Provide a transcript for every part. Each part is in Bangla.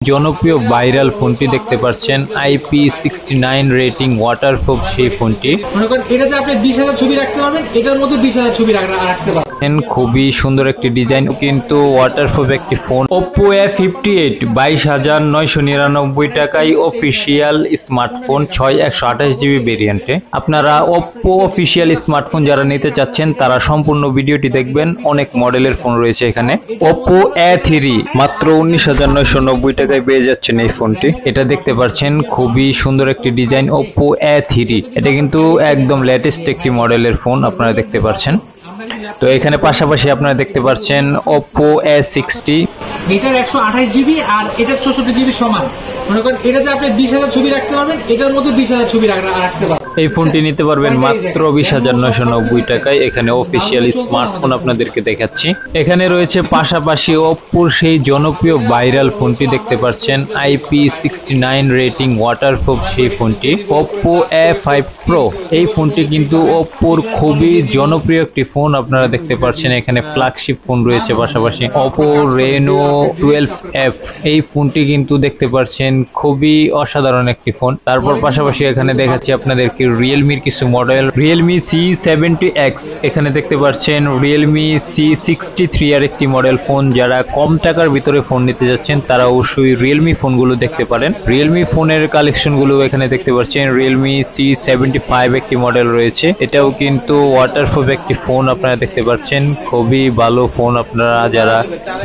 জনপ্রিয় ভাইরাল ফোনটি দেখতে পাচ্ছেন IP69 রেটিং ওয়াটারপ্রুফ সেই ফোনটি। মনে করেন এটাতে আপনি 20,000 ছবি রাখতে পারবেন, এটার মধ্যে 20,000 ছবি রাখতে পারবেন। খুবই সুন্দর একটি ডিজাইন কিন্তু ওয়াটারপ্রুফ একটি ফোন। Oppo A58 22,999 টাকায় অফিসিয়াল স্মার্টফোন 6128GB ভেরিয়েন্টে। আপনারা Oppo অফিসিয়াল স্মার্টফোন যারা নিতে চাচ্ছেন তারা সম্পূর্ণ ভিডিওটি দেখবেন। অনেক মডেলের ফোন রয়েছে এখানে। Oppo A3 মাত্র 19,990 টাকায় পেয়ে যাচ্ছেন এই ফোনটি। এটা দেখতে পাচ্ছেন খুবই সুন্দর একটি ডিজাইন Oppo A3। এটা কিন্তু একদম লেটেস্ট একটি মডেলের ফোন আপনারা দেখতে পাচ্ছেন। তো এখানে পাশাপাশি আপনারা দেখতে পাচ্ছেন Oppo A60। এটার 128GB আর এটার 64GB সমান। মনে করেন এটাতে আপনি 20,000 ছবি রাখতে পারবেন, এটার মধ্যে 20,000 ছবি রাখতে পারবেন। এই ফোনটি নিতে পারবেন মাত্র 20,990 টাকায়। এখানে অফিসিয়াল স্মার্টফোন আপনাদেরকে দেখাচ্ছি। এখানে রয়েছে পাশাপাশি Oppo সেই জনপ্রিয় ভাইরাল ফোনটি দেখতে পাচ্ছেন IP69 রেটিং ওয়াটারপ্রুফ সেই ফোনটি Oppo A5 Pro। এই ফোনটি কিন্তু Oppo খুবই জনপ্রিয় একটি ফোন আপনারা দেখতে পাচ্ছেন। এখানে ফ্ল্যাগশিপ ফোন রয়েছে পাশাপাশি Oppo Reno 12F। এই ফোনটি কিন্তু দেখতে পাচ্ছেন খুবই অসাধারণ একটি ফোন। তারপর পাশাপাশি এখানে দেখাচ্ছি আপনাদেরকে রিয়েলমির কিছু মডেল। Realme C70X। এখানে দেখতে পাচ্ছেন Realme C63 এর একটি মডেল ফোন। যারা কম টাকার ভিতরে ফোন নিতে যাচ্ছেন তারা অবশ্যই Realme ফোনগুলো দেখতে পারেন। Realme ফোনের কালেকশনগুলো এখানে দেখতে পাচ্ছেন। Realme C75 একটি মডেল রয়েছে। এটাও কিন্তু ওয়াটারপ্রুফ একটি ফোন আপনারা দেখতে পাচ্ছেন। খুবই ভালো ফোন। আপনারা যারা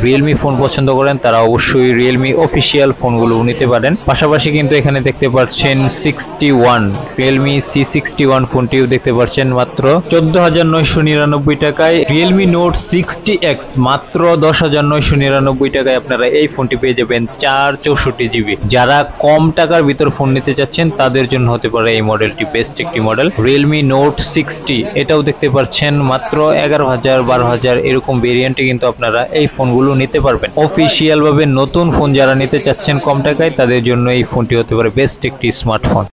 Realme ফোন পছন্দ করেন তারা অবশ্যই Realme অফিসিয়াল ফোনগুলো নিতে পারেন। পাশাপাশি কিন্তু এখানে দেখতে পাচ্ছেন 61 Realme C61 ফোনটিও দেখতে পাচ্ছেন মাত্র 14,999 টাকায়। Realme Note 60X মাত্র 10,999 টাকায় আপনারা এই ফোনটি পেয়ে যাবেন 464GB। যারা কম টাকার ভিতর ফোন নিতে চাচ্ছেন তাদের জন্য হতে পারে এই মডেলটি বেস্ট একটি মডেল। Realme Note 60 এটাও দেখতে পাচ্ছেন মাত্র 11,000 12,000 এরকম ভেরিয়েন্টে কিন্তু আপনারা এই ফোনগুলো নিতে পারবেন। অফিসিয়াল ভাবে নতুন ফোন যারা নিতে চাচ্ছেন কম টাকায় তাদের জন্য এই ফোনটি হতে পারে বেস্ট একটি স্মার্টফোন।